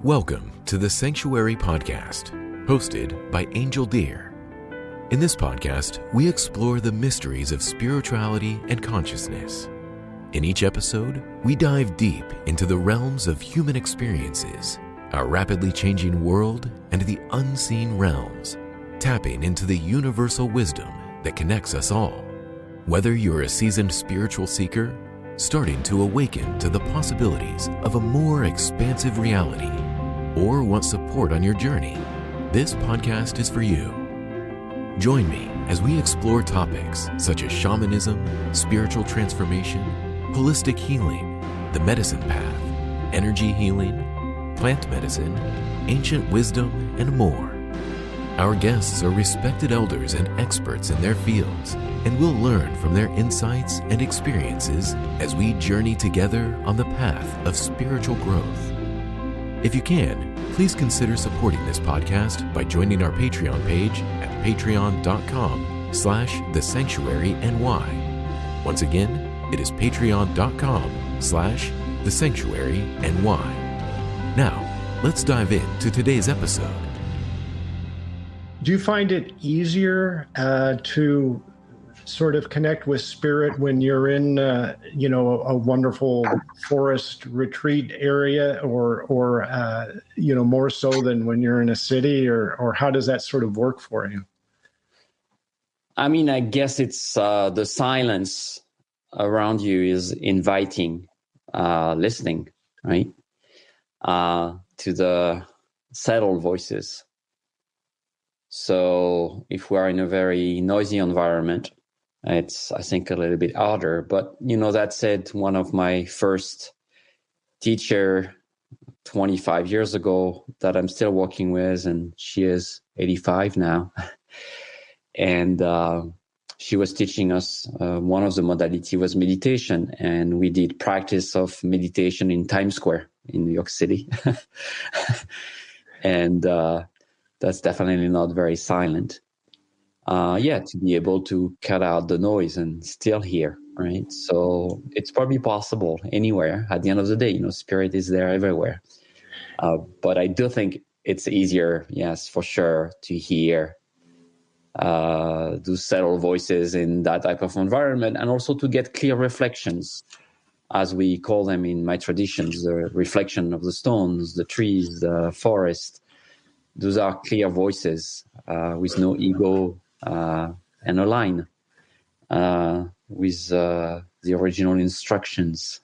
Welcome to the Sanctuary Podcast, hosted by Angel Deer. In this podcast, we explore the mysteries of spirituality and consciousness. In each episode, we dive deep into the realms of human experiences, our rapidly changing world, and the unseen realms, tapping into the universal wisdom that connects us all. Whether you're a seasoned spiritual seeker, starting to awaken to the possibilities of a more expansive reality, or want support on your journey, this podcast is for you. Join me as we explore topics such as shamanism, spiritual transformation, holistic healing, the medicine path, energy healing, plant medicine, ancient wisdom, and more. Our guests are respected elders and experts in their fields, and we'll learn from their insights and experiences as we journey together on the path of spiritual growth. If you can, please consider supporting this podcast by joining our Patreon page at patreon.com/thesanctuaryny. Once again, it is patreon.com/thesanctuaryny. Now, let's dive into today's episode. Do you find it easier to sort of connect with spirit when you're in, a wonderful forest retreat area, or more so than when you're in a city, or how does that sort of work for you? I mean, I guess it's the silence around you is inviting listening, right? To the subtle voices. So if we are in a very noisy environment, it's, I think, a little bit harder. But, that said, one of my first teacher 25 years ago that I'm still working with, and she is 85 now. And she was teaching us, one of the modality was meditation. And we did practice of meditation in Times Square in New York City. And that's definitely not very silent. To be able to cut out the noise and still hear, right? So it's probably possible anywhere. At the end of the day, spirit is there everywhere. But I do think it's easier, yes, for sure, to hear those subtle voices in that type of environment, and also to get clear reflections, as we call them in my traditions, the reflection of the stones, the trees, the forest. Those are clear voices with no ego and align with the original instructions.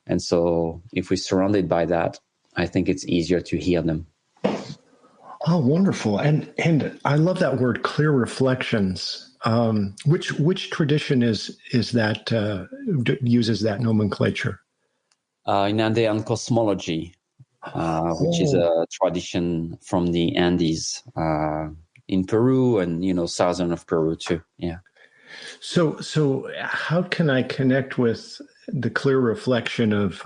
And so if we're surrounded by that, I think it's easier to hear them. Oh, wonderful. And I love that word, clear reflections. Which tradition is that uses that nomenclature? In Andean cosmology, which is a tradition from the Andes, in Peru and, southern of Peru too. Yeah. So how can I connect with the clear reflection of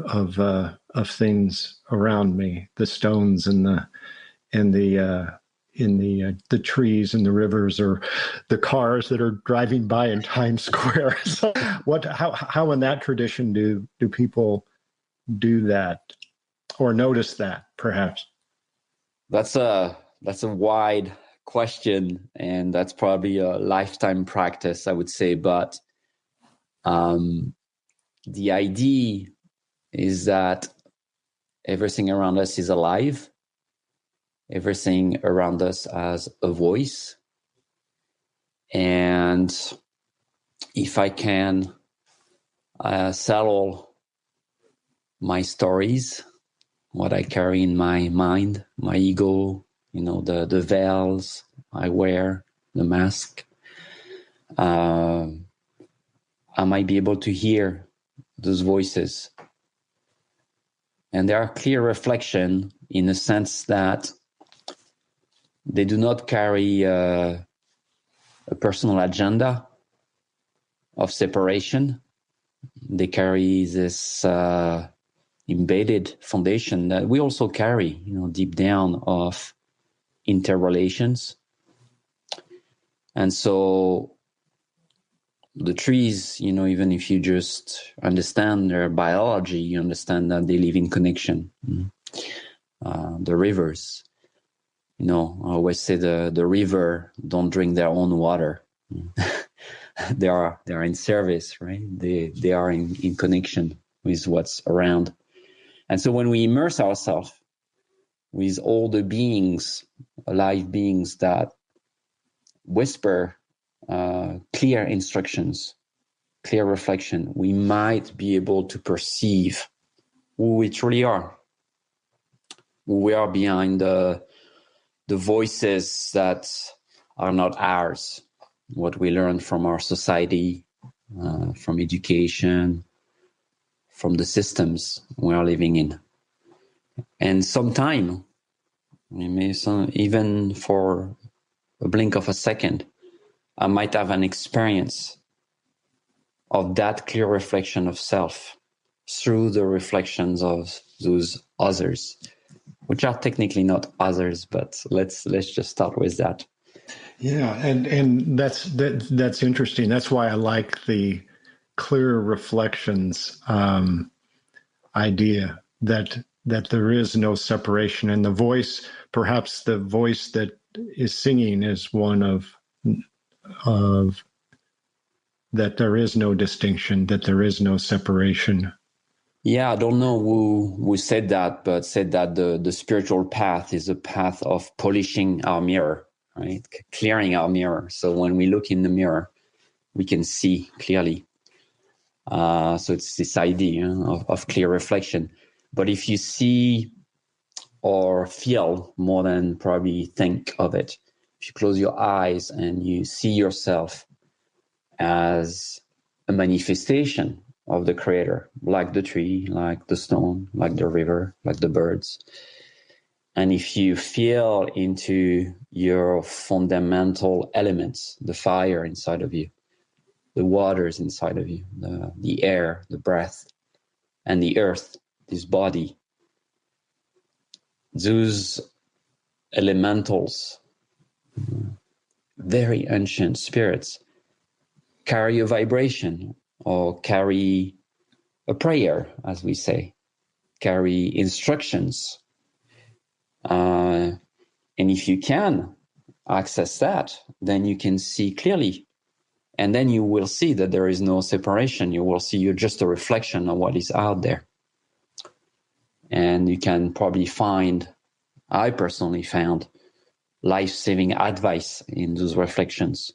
things around me, the stones and the trees and the rivers, or the cars that are driving by in Times Square? So how in that tradition do people do that, or notice that, perhaps? That's a wide question, and that's probably a lifetime practice, I would say. But the idea is that everything around us is alive. Everything around us has a voice. And if I can settle my stories, what I carry in my mind, my ego, the veils I wear, the mask, I might be able to hear those voices. And they are clear reflection in the sense that they do not carry a personal agenda of separation. They carry this embedded foundation that we also carry, deep down, of interrelations. And so the trees, even if you just understand their biology, you understand that they live in connection. the rivers. I always say the river don't drink their own water. They are in service, right? They are in connection with what's around. And so when we immerse ourselves with all the beings, alive beings that whisper clear instructions, clear reflection, we might be able to perceive who we truly are, who we are behind the voices that are not ours, what we learn from our society, from education, from the systems we are living in. And sometime, even for a blink of a second, I might have an experience of that clear reflection of self through the reflections of those others, which are technically not others, but let's just start with that. Yeah, and that's interesting. That's why I like the clear reflections idea that there is no separation, and the voice, perhaps the voice that is singing, is one of that there is no distinction, that there is no separation. Yeah, I don't know who said that, but said that the spiritual path is a path of polishing our mirror, right? Clearing our mirror. So when we look in the mirror, we can see clearly. So it's this idea of clear reflection. But if you see or feel more than probably think of it, if you close your eyes and you see yourself as a manifestation of the Creator, like the tree, like the stone, like the river, like the birds. And if you feel into your fundamental elements, the fire inside of you, the waters inside of you, the air, the breath, and the earth, this body, those elementals, very ancient spirits, carry a vibration or carry a prayer, as we say, carry instructions. And if you can access that, then you can see clearly. And then you will see that there is no separation. You will see you're just a reflection of what is out there. And you can probably find, I personally found, life-saving advice in those reflections.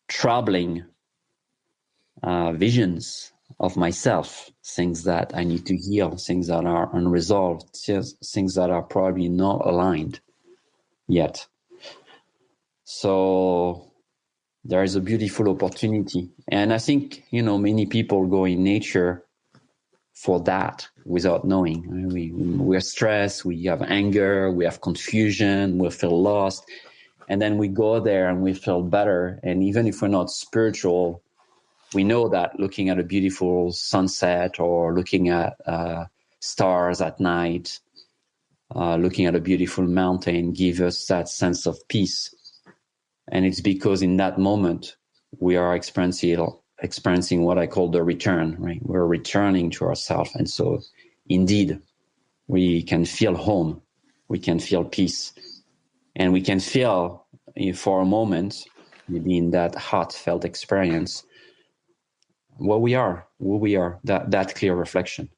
Troubling visions of myself, things that I need to heal, things that are unresolved, things that are probably not aligned yet. So there is a beautiful opportunity. And I think, many people go in nature for that without knowing. We're stressed, we have anger, we have confusion, we feel lost. And then we go there and we feel better. And even if we're not spiritual, we know that looking at a beautiful sunset or looking at stars at night, looking at a beautiful mountain gives us that sense of peace. And it's because in that moment, we are experiencing what I call the return, right? We're returning to ourselves. And so indeed, we can feel home, we can feel peace, and we can feel for a moment, maybe in that heartfelt experience, who we are, that clear reflection.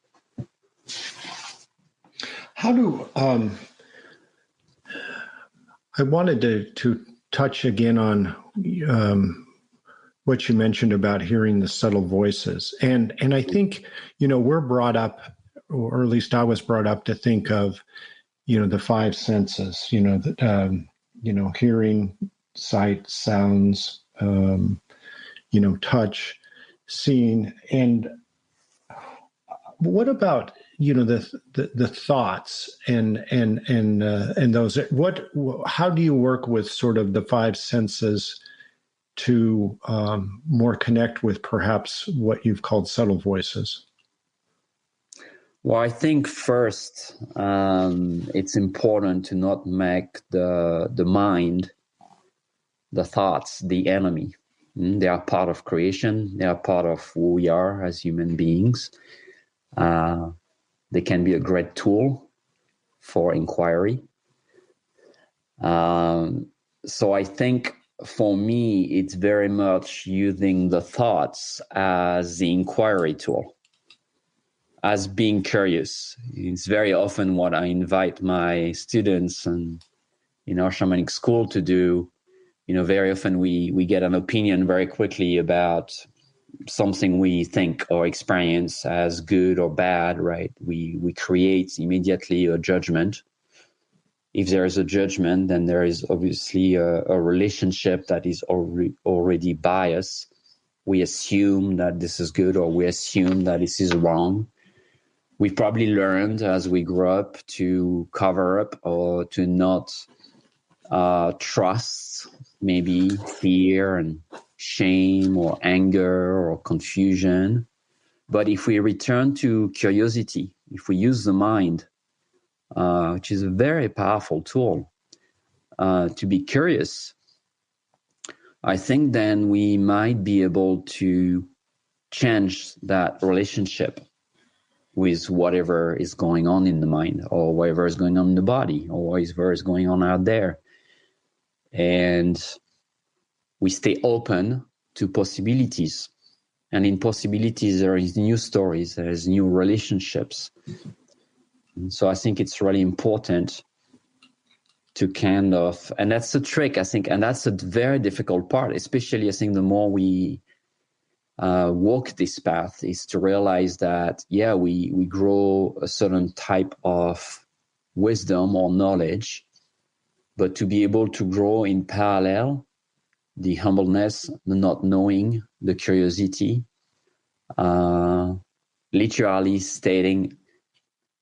How do I wanted to touch again on what you mentioned about hearing the subtle voices, and I think we're brought up, or at least I was brought up, to think of the five senses, hearing, sight, sounds, touch, seeing, and what about the thoughts and those? How do you work with sort of the five senses to more connect with perhaps what you've called subtle voices? Well, I think first it's important to not make the mind, the thoughts, the enemy. They are part of creation. They are part of who we are as human beings. they can be a great tool for inquiry. So I think for me, it's very much using the thoughts as the inquiry tool, as being curious. It's very often what I invite my students and in our shamanic school to do. Very often we get an opinion very quickly about something we think or experience as good or bad, right? We create immediately a judgment. If there is a judgment, then there is obviously a relationship that is already biased. We assume that this is good, or we assume that this is wrong. We've probably learned as we grow up to cover up or to not trust maybe fear and shame or anger or confusion. But if we return to curiosity, if we use the mind, which is a very powerful tool, to be curious, I think then we might be able to change that relationship with whatever is going on in the mind, or whatever is going on in the body, or whatever is going on out there. And we stay open to possibilities. And in possibilities, there is new stories, there's new relationships. And so I think it's really important to kind of, and that's the trick, I think, and that's a very difficult part, especially I think the more we walk this path, is to realize that, we grow a certain type of wisdom or knowledge, but to be able to grow in parallel, the humbleness, the not knowing, the curiosity, literally stating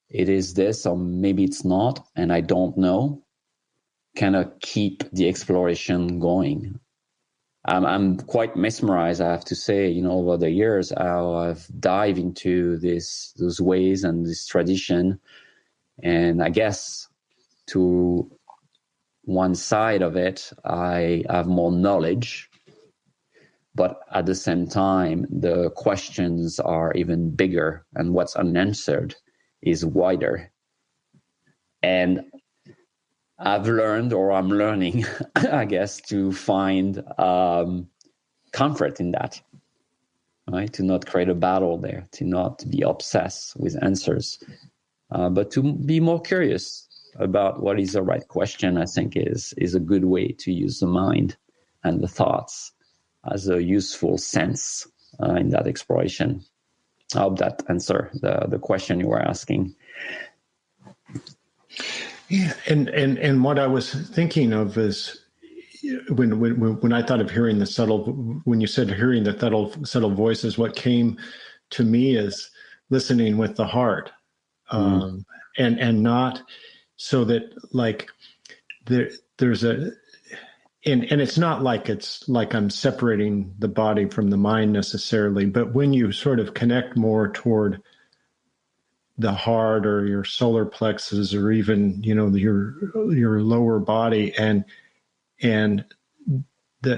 it is this or maybe it's not, and I don't know, kind of keep the exploration going. I'm quite mesmerized, I have to say, over the years, how I've dived into those ways and this tradition. And I guess to one side of it, I have more knowledge, but at the same time, the questions are even bigger, and what's unanswered is wider. And I've learned, or I'm learning, I guess, to find comfort in that, right? To not create a battle there, to not be obsessed with answers, but to be more curious about what is the right question. I think is a good way to use the mind and the thoughts as a useful sense in that exploration. I hope that answer the question you were asking. Yeah, and what I was thinking of is when I thought of hearing the subtle, when you said hearing the subtle voices, what came to me is listening with the heart, and not so that like there's a. And it's not like it's like I'm separating the body from the mind necessarily, but when you sort of connect more toward the heart or your solar plexus, or even your lower body, and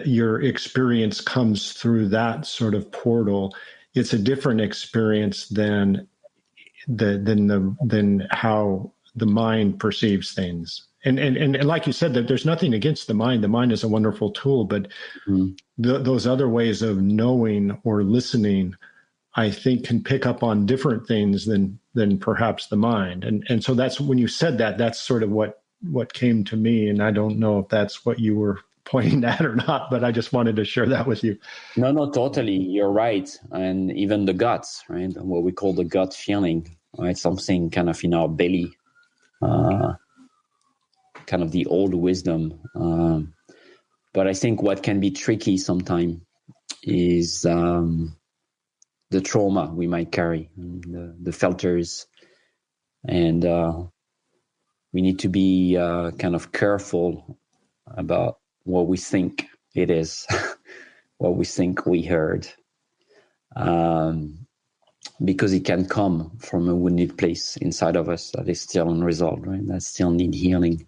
your experience comes through that sort of portal, it's a different experience than how the mind perceives things. And like you said, that there's nothing against the mind. The mind is a wonderful tool, but those other ways of knowing or listening, I think, can pick up on different things than perhaps the mind. And so that's when you said that, that's sort of what came to me. And I don't know if that's what you were pointing at or not, but I just wanted to share that with you. No, totally. You're right. And even the guts, right? What we call the gut feeling, right? Something kind of in our belly, kind of the old wisdom. But I think what can be tricky sometimes is the trauma we might carry, the filters. And we need to be kind of careful about what we think it is, what we think we heard. Because it can come from a wounded place inside of us that is still unresolved, right? That still need healing.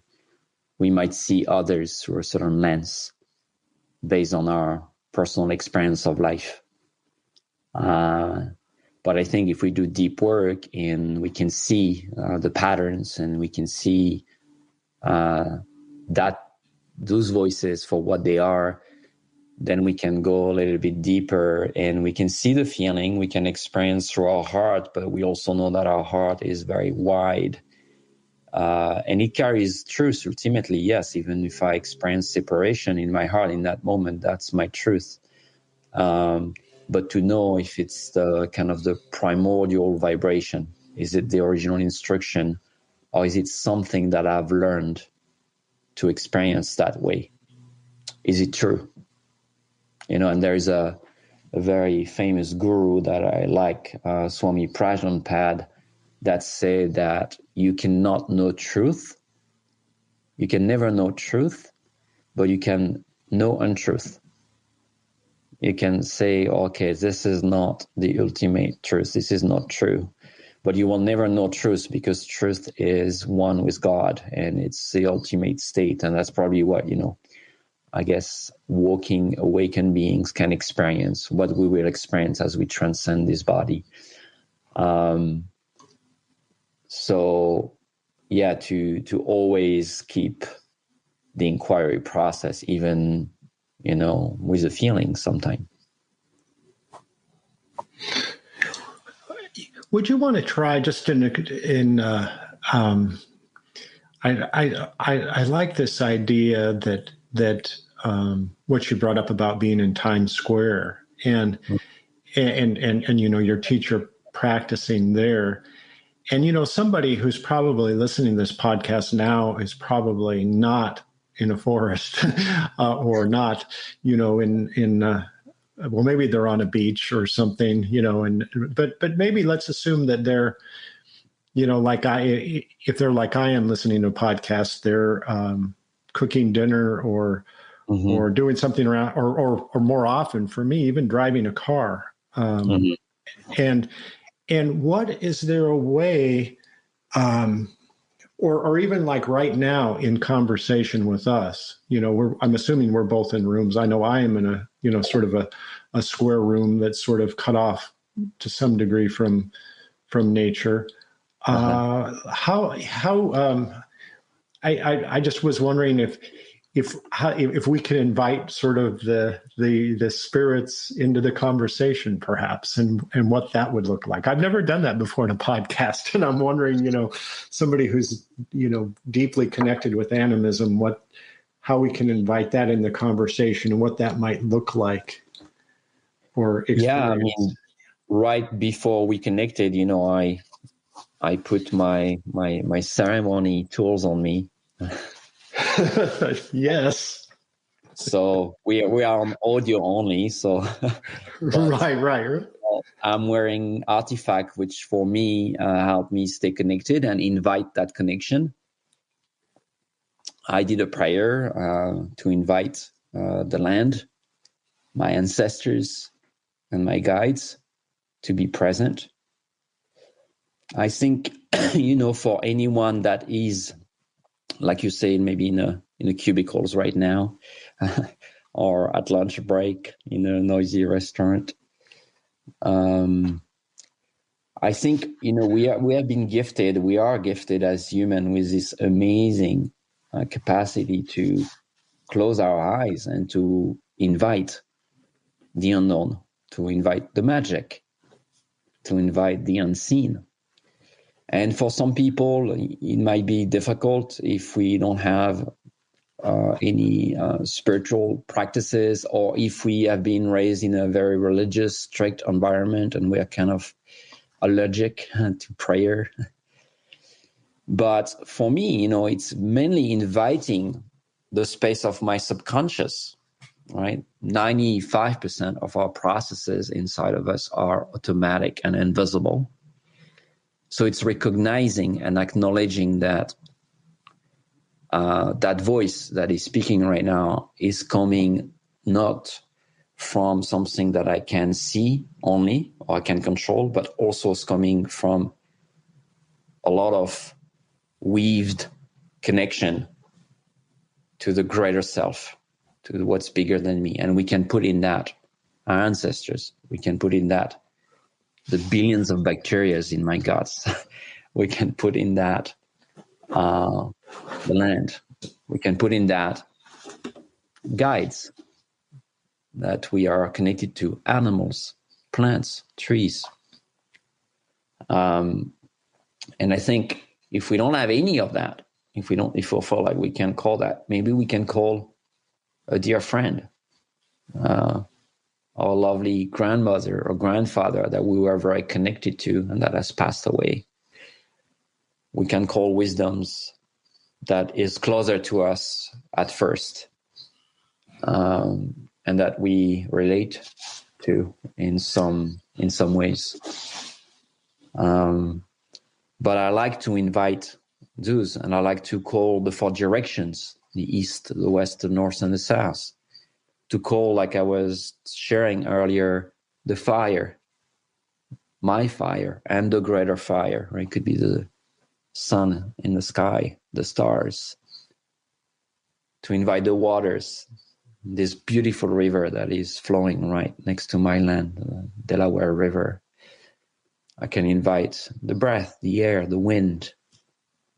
We might see others through a certain lens based on our personal experience of life. But I think if we do deep work and we can see the patterns, and we can see that those voices for what they are, then we can go a little bit deeper, and we can see the feeling, we can experience through our heart, but we also know that our heart is very wide. And it carries truth ultimately, yes. Even if I experience separation in my heart in that moment, that's my truth. But to know if it's the kind of the primordial vibration, is it the original instruction, or is it something that I've learned to experience that way? Is it true? And there is a very famous guru that I like, Swami Prajnapada, that said that you cannot know truth. You can never know truth, but you can know untruth. You can say, okay, this is not the ultimate truth. This is not true. But you will never know truth, because truth is one with God, and it's the ultimate state. And that's probably what, I guess, walking awakened beings can experience, what we will experience as we transcend this body. So, yeah, to always keep the inquiry process, even, with the feeling sometimes. Would you want to try just I like this idea that what you brought up about being in Times Square and your teacher practicing there. And, somebody who's probably listening to this podcast now is probably not in a forest or not, well, maybe they're on a beach or something, but maybe let's assume that they're, if they're like I am listening to a podcast, they're cooking dinner or doing something around, or more often for me, even driving a car. And what is there a way, or even like right now in conversation with us, I'm assuming we're both in rooms. I know I am in a, sort of a square room that's sort of cut off to some degree from nature. I just was wondering if we could invite sort of the spirits into the conversation, perhaps, and what that would look like. I've never done that before in a podcast, and I'm wondering, somebody who's deeply connected with animism, how we can invite that in the conversation and what that might look like or experience. Yeah, I mean, right before we connected, I put my ceremony tools on me. Yes. So we are on audio only. So right. I'm wearing artifact, which for me helped me stay connected and invite that connection. I did a prayer to invite the land, my ancestors, and my guides to be present. I think, for anyone that is, like you say, maybe in a cubicles right now, or at lunch break in a noisy restaurant, I think, we have been gifted. We are gifted as human with this amazing capacity to close our eyes and to invite the unknown, to invite the magic, to invite the unseen. And for some people, it might be difficult if we don't have any spiritual practices, or if we have been raised in a very religious, strict environment and we are kind of allergic to prayer. But for me, it's mainly inviting the space of my subconscious, right? 95% of our processes inside of us are automatic and invisible. So it's recognizing and acknowledging that that voice that is speaking right now is coming not from something that I can see only or I can control, but also is coming from a lot of weaved connection to the greater self, to what's bigger than me. And we can put in that our ancestors. We can put in that the billions of bacteria in my guts. We can put in that the land. We can put in that guides that we are connected to, animals, plants, trees. And I think if we don't have any of that, if we feel like we can call that, maybe we can call a dear friend, our lovely grandmother or grandfather that we were very connected to and that has passed away. We can call wisdoms that is closer to us at first, and that we relate to in some ways. But I like to invite those, and I like to call the four directions, the east, the west, the north, and the south, to call, like I was sharing earlier, the fire, my fire, and the greater fire, right? It could be the sun in the sky, the stars, to invite the waters, this beautiful river that is flowing right next to my land, the Delaware River. I can invite the breath, the air, the wind,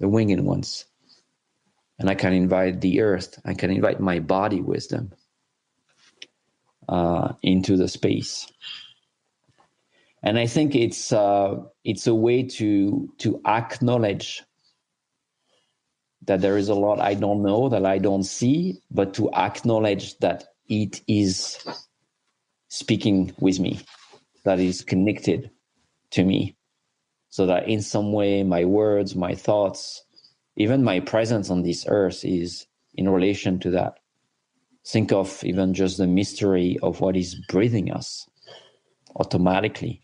the winged ones. And I can invite the earth. I can invite my body wisdom into the space. And I think it's a way to acknowledge that there is a lot I don't know, that I don't see, but to acknowledge that it is speaking with me, that is connected to me, so that in some way my words, my thoughts, even my presence on this earth is in relation to that. Think of even just the mystery of what is breathing us automatically,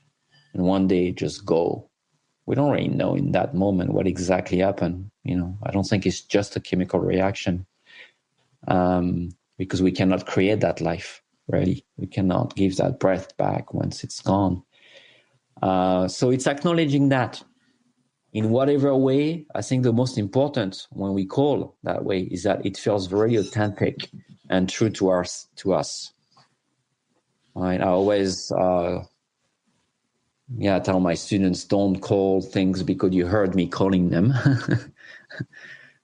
and one day just go. We don't really know in that moment what exactly happened. I don't think it's just a chemical reaction, because we cannot create that life, really. We cannot give that breath back once it's gone. So it's acknowledging that in whatever way. I think the most important when we call that way is that it feels very authentic and true to us. Right? I always tell my students, don't call things because you heard me calling them,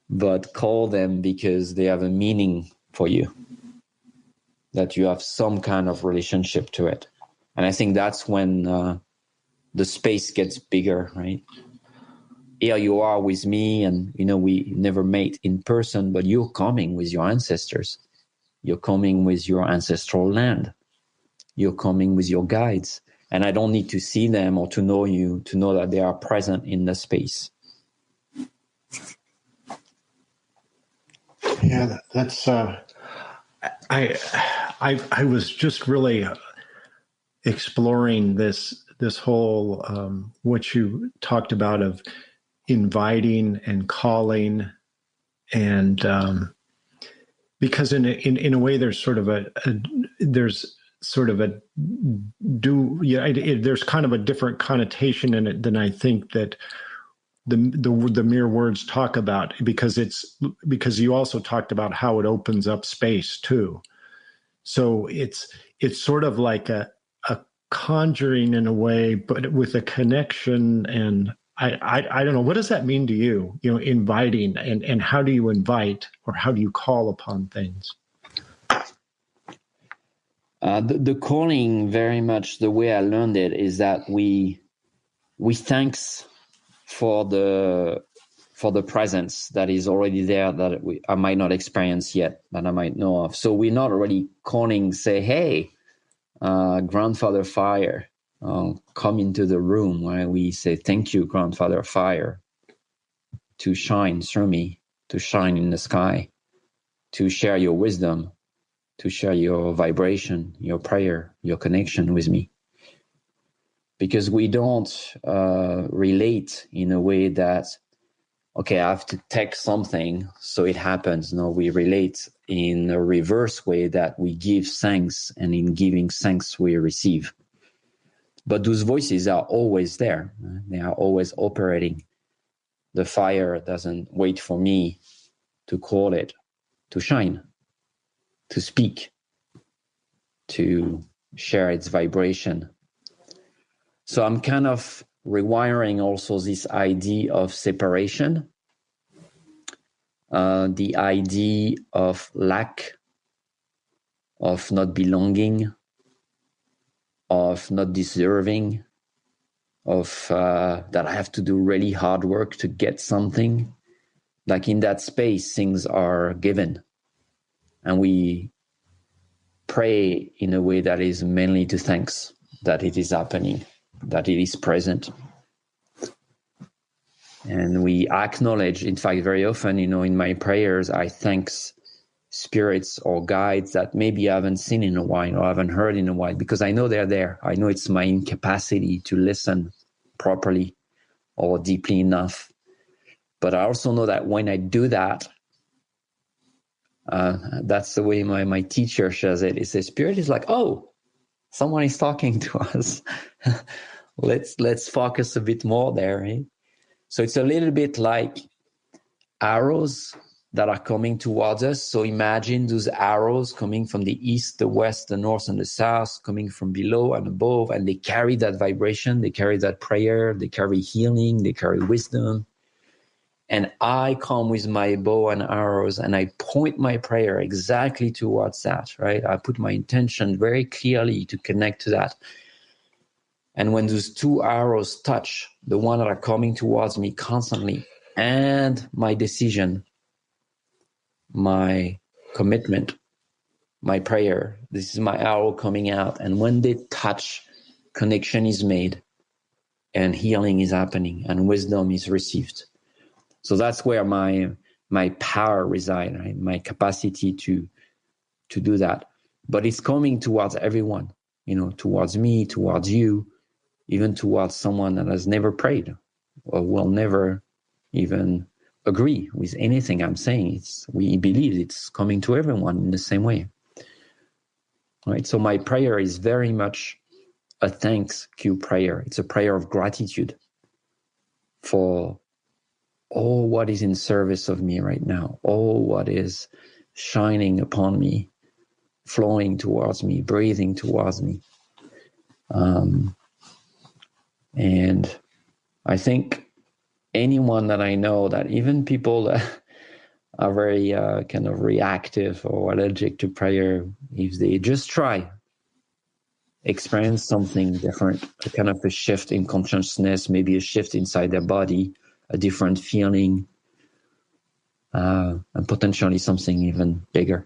but call them because they have a meaning for you, that you have some kind of relationship to it. And I think that's when the space gets bigger, right? Here you are with me, and we never met in person, but you're coming with your ancestors. You're coming with your ancestral land. You're coming with your guides. And I don't need to see them or to know you to know that they are present in the space. Yeah, that's. I was just really exploring this whole what you talked about of inviting and calling, and because in a way there's sort of there's kind of a different connotation in it than I think that the mere words talk about, because you also talked about how it opens up space too. So it's sort of like a conjuring in a way, but with a connection. And I don't know, what does that mean to you? Inviting, and how do you invite, or how do you call upon things? The calling, very much the way I learned it, is that we thanks for the presence that is already there, that I might not experience yet, that I might know of. So we're not already calling, say, hey, grandfather fire, come into the room, where we say, thank you, grandfather fire, to shine through me, to shine in the sky, to share your wisdom, to share your vibration, your prayer, your connection with me. Because we don't relate in a way that, okay, I have to take something so it happens. No, we relate in a reverse way, that we give thanks, and in giving thanks we receive. But those voices are always there. They are always operating. The fire doesn't wait for me to call it to shine, to speak, to share its vibration. So I'm kind of rewiring also this idea of separation, the idea of lack, of not belonging, of not deserving, of that I have to do really hard work to get something. Like in that space, things are given. And we pray in a way that is mainly to thanks that it is happening, that it is present. And we acknowledge, in fact, very often, in my prayers, I thanks spirits or guides that maybe I haven't seen in a while or haven't heard in a while, because I know they're there. I know it's my incapacity to listen properly or deeply enough. But I also know that when I do that, that's the way my teacher says it. Is the spirit is like, oh, someone is talking to us. let's focus a bit more there. Eh? So it's a little bit like arrows that are coming towards us. So imagine those arrows coming from the east, the west, the north, and the south, coming from below and above, and they carry that vibration, they carry that prayer, they carry healing, they carry wisdom. And I come with my bow and arrows and I point my prayer exactly towards that, right? I put my intention very clearly to connect to that. And when those two arrows touch, the one that are coming towards me constantly, and my decision, my commitment, my prayer, this is my arrow coming out. And when they touch, connection is made and healing is happening and wisdom is received. So that's where my power resides, right? My capacity to do that. But it's coming towards everyone, towards me, towards you, even towards someone that has never prayed or will never even agree with anything I'm saying. We believe it's coming to everyone in the same way, right? So my prayer is very much a thanks you prayer. It's a prayer of gratitude for all what is in service of me right now, all what is shining upon me, flowing towards me, breathing towards me. And I think anyone that I know, that even people that are very kind of reactive or allergic to prayer, if they just try, experience something different, a kind of a shift in consciousness, maybe a shift inside their body, a different feeling, and potentially something even bigger.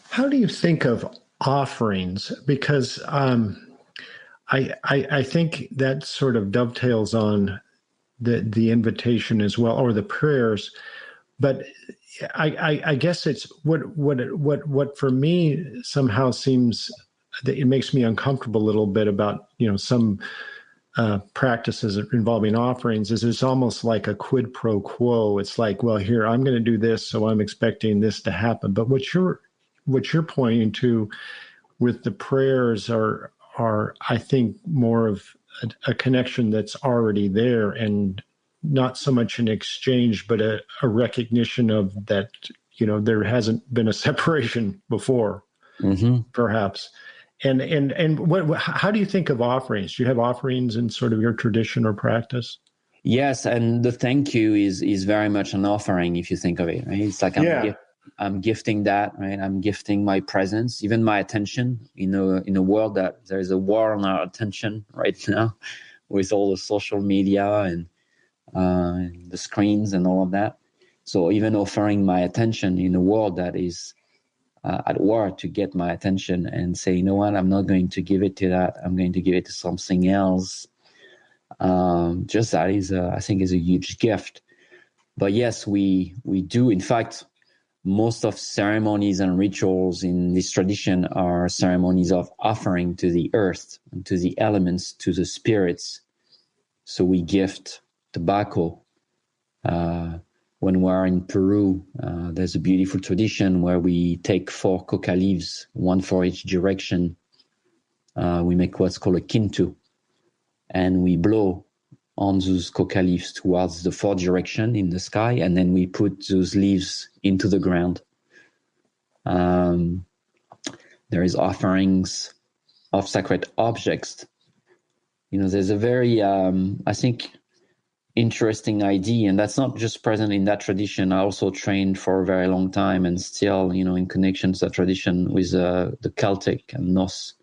How do you think of offerings? Because I think that sort of dovetails on the invitation as well, or the prayers. But I guess it's what for me somehow seems that it makes me uncomfortable a little bit about some practices involving offerings is it's almost like a quid pro quo. It's like, well, here I'm going to do this, so I'm expecting this to happen. But what you're pointing to with the prayers are I think more of a connection that's already there, and not so much an exchange, but a recognition of that, there hasn't been a separation before, perhaps. And how do you think of offerings? Do you have offerings in sort of your tradition or practice? Yes, and the thank you is very much an offering if you think of it, right? It's like I'm gifting that, right? I'm gifting my presence, even my attention, in a world that there's a war on our attention right now with all the social media and the screens and all of that. So even offering my attention in a world that is at war to get my attention, and say, you know what, I'm not going to give it to that. I'm going to give it to something else. Just that I think is a huge gift. But yes, we do. In fact, most of ceremonies and rituals in this tradition are ceremonies of offering to the earth and to the elements, to the spirits. So we gift tobacco. When we're in Peru, there's a beautiful tradition where we take 4 coca leaves, one for each direction. We make what's called a quinto, and we blow on those coca leaves towards the 4 direction in the sky, and then we put those leaves into the ground. There is offerings of sacred objects. There's a very, I think, interesting idea, and that's not just present in that tradition. I also trained for a very long time and still, in connection to that tradition with the Celtic and Norse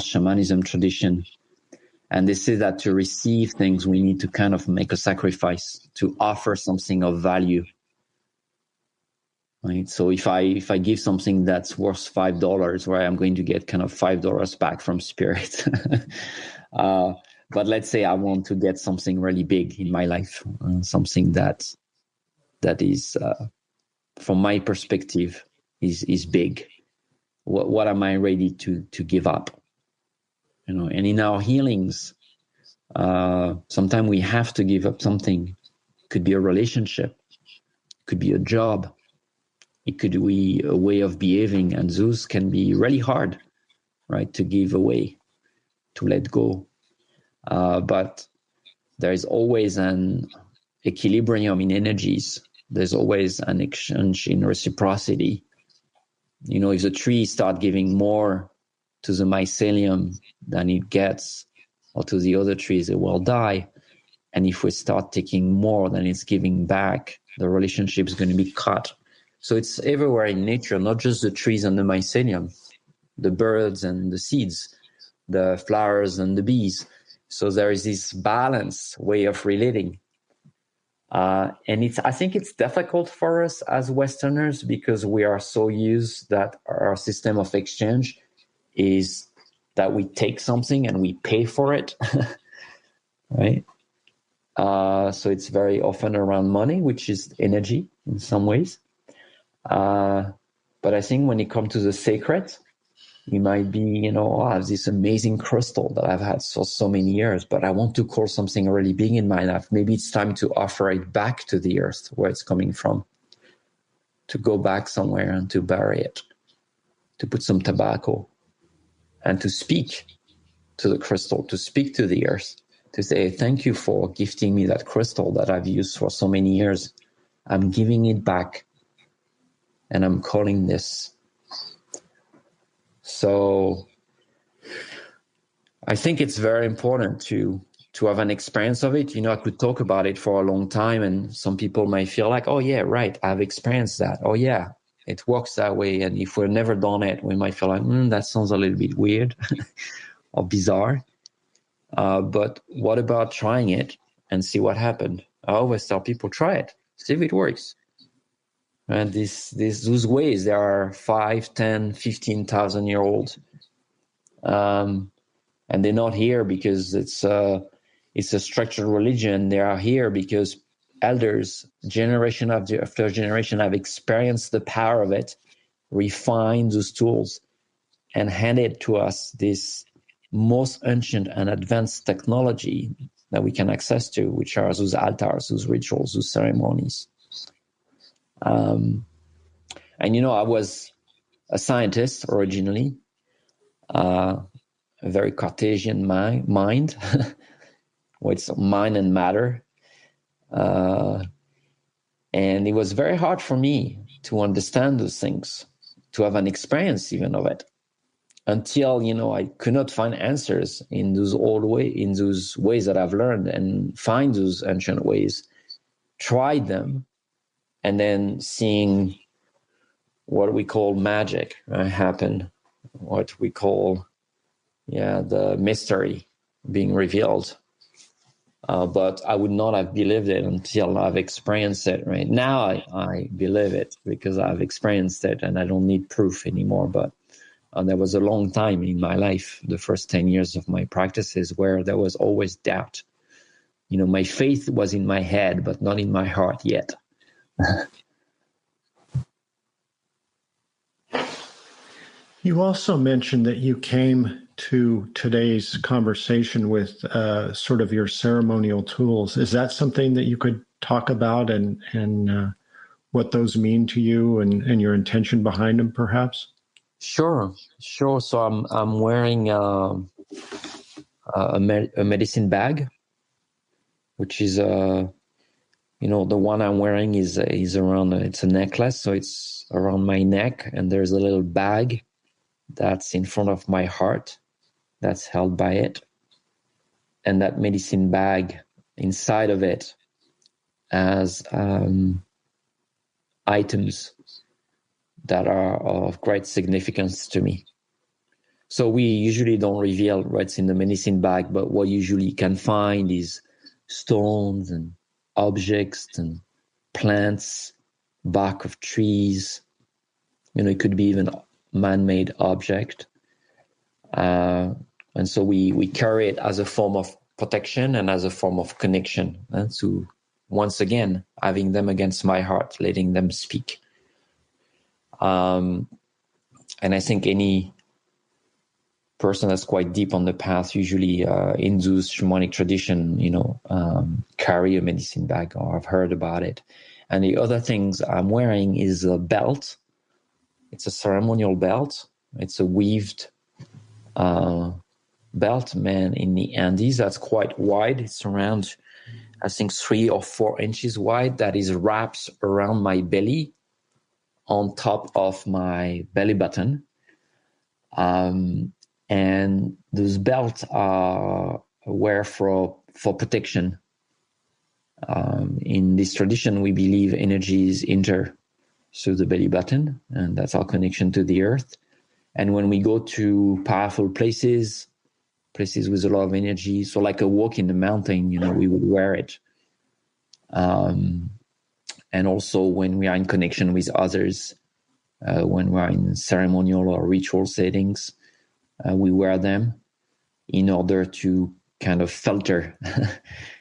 shamanism tradition. And they say that to receive things, we need to kind of make a sacrifice to offer something of value. Right. So if I give something that's worth $5, where I'm going to get kind of $5 back from spirit. But let's say I want to get something really big in my life, something that is, from my perspective, is big. What am I ready to give up? And in our healings, sometimes we have to give up something. It could be a relationship, it could be a job, it could be a way of behaving, and those can be really hard, right, to give away, to let go. But there is always an equilibrium in energies. There's always an exchange in reciprocity. If the tree start giving more to the mycelium than it gets, or to the other trees, it will die. And if we start taking more than it's giving back, the relationship is going to be cut. So it's everywhere in nature, not just the trees and the mycelium, the birds and the seeds, the flowers and the bees. So there is this balanced way of relating. And I think it's difficult for us as Westerners because we are so used that our system of exchange is that we take something and we pay for it, right? So it's very often around money, which is energy in some ways. But I think when it comes to the sacred, you might be, I have this amazing crystal that I've had for so many years, but I want to call something really big in my life. Maybe it's time to offer it back to the earth where it's coming from, to go back somewhere and to bury it, to put some tobacco, and to speak to the crystal, to speak to the earth, to say, thank you for gifting me that crystal that I've used for so many years. I'm giving it back, and I'm calling this. So I think it's very important to have an experience of it. I could talk about it for a long time, and some people might feel like, oh yeah, right, I've experienced that. Oh yeah, it works that way. And if we've never done it, we might feel like, that sounds a little bit weird or bizarre. But what about trying it and see what happened? I always tell people, try it, see if it works. And those ways, they are 5, 10, 15,000 year old. And they're not here because it's a structured religion. They are here because elders, generation after generation, have experienced the power of it, refined those tools, and handed to us this most ancient and advanced technology that we can access to, which are those altars, those rituals, those ceremonies. And I was a scientist originally, a very Cartesian mind, with mind and matter. And it was very hard for me to understand those things, to have an experience even of it, until, I could not find answers in those ways that I've learned, and find those ancient ways, tried them, and then seeing what we call magic happen, what we call, the mystery being revealed. But I would not have believed it until I've experienced it. Right now, I believe it because I've experienced it, and I don't need proof anymore. But there was a long time in my life, the first 10 years of my practices, where there was always doubt. My faith was in my head, but not in my heart yet. You also mentioned that you came to today's conversation with sort of your ceremonial tools. Is that something that you could talk about and what those mean to you and your intention behind them, perhaps? Sure. So I'm wearing a medicine bag, which is the one I'm wearing is around. It's a necklace, so it's around my neck, and there's a little bag that's in front of my heart. that's held by it. And that medicine bag inside of it has items that are of great significance to me. So we usually don't reveal what's in the medicine bag, but what you usually can find is stones and objects and plants, bark of trees. It could be even man-made object. And so we carry it as a form of protection and as a form of connection. And so once again, having them against my heart, letting them speak. And I think any person that's quite deep on the path, usually in those shamanic tradition, carry a medicine bag, or I've heard about it. And the other things I'm wearing is a belt. It's a ceremonial belt. It's a weaved belt, in the Andes. That's quite wide. It's around, I think, 3 or 4 inches wide. That is wrapped around my belly, on top of my belly button. And those belts are wear for protection. In this tradition, we believe energies enter through the belly button, and that's our connection to the earth. And when we go to powerful places with a lot of energy, so like a walk in the mountain, we would wear it. And also when we are in connection with others, when we are in ceremonial or ritual settings, we wear them in order to kind of filter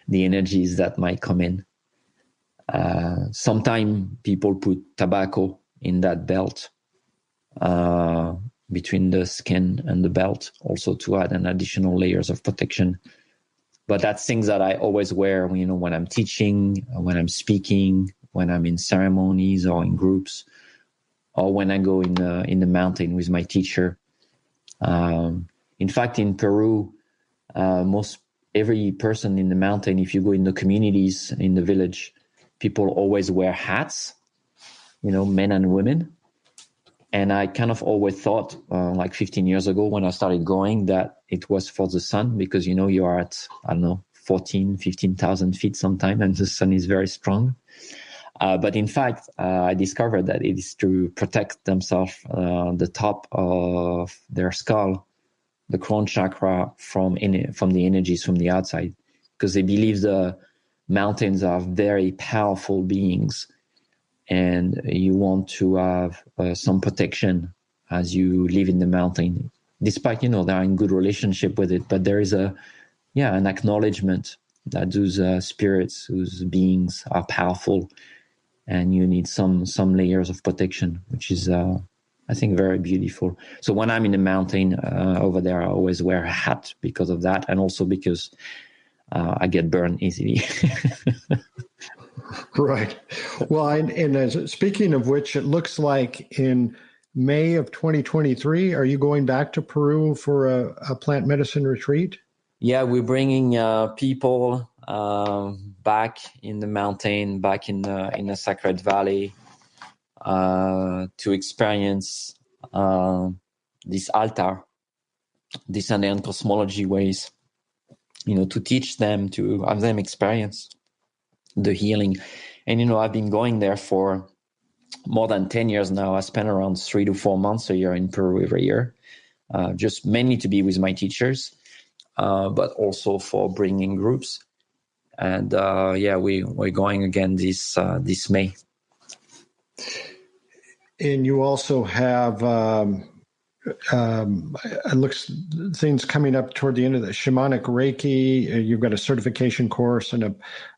the energies that might come in. Sometimes people put tobacco in that belt, between the skin and the belt, also to add an additional layers of protection. But that's things that I always wear, when I'm teaching, when I'm speaking, when I'm in ceremonies or in groups, or when I go in the mountain with my teacher. In fact, in Peru, every person in the mountain, if you go in the communities, in the village, people always wear hats, men and women. And I kind of always thought, like 15 years ago when I started going, that it was for the sun, because, you are at, 15,000 feet sometime, and the sun is very strong. But in fact, I discovered that it is to protect themselves, the top of their skull, the crown chakra, from the energies from the outside, because they believe the mountains are very powerful beings, and you want to have some protection as you live in the mountain, despite, they're in good relationship with it. But there is an acknowledgement that those spirits, those beings are powerful, and you need some layers of protection, which is, I think, very beautiful. So when I'm in the mountain over there, I always wear a hat because of that, and also because I get burned easily. Right. Well, and speaking of which, it looks like in May of 2023, are you going back to Peru for a plant medicine retreat? Yeah, we're bringing people back in the mountain, back in the Sacred Valley, to experience this altar, this Andean cosmology ways, to teach them, to have them experience the healing. And, I've been going there for more than 10 years now. I spend around 3 to 4 months a year in Peru every year, just mainly to be with my teachers, but also for bringing groups. And we're going again this May. And you also have it looks things coming up toward the end of the shamanic Reiki. You've got a certification course and a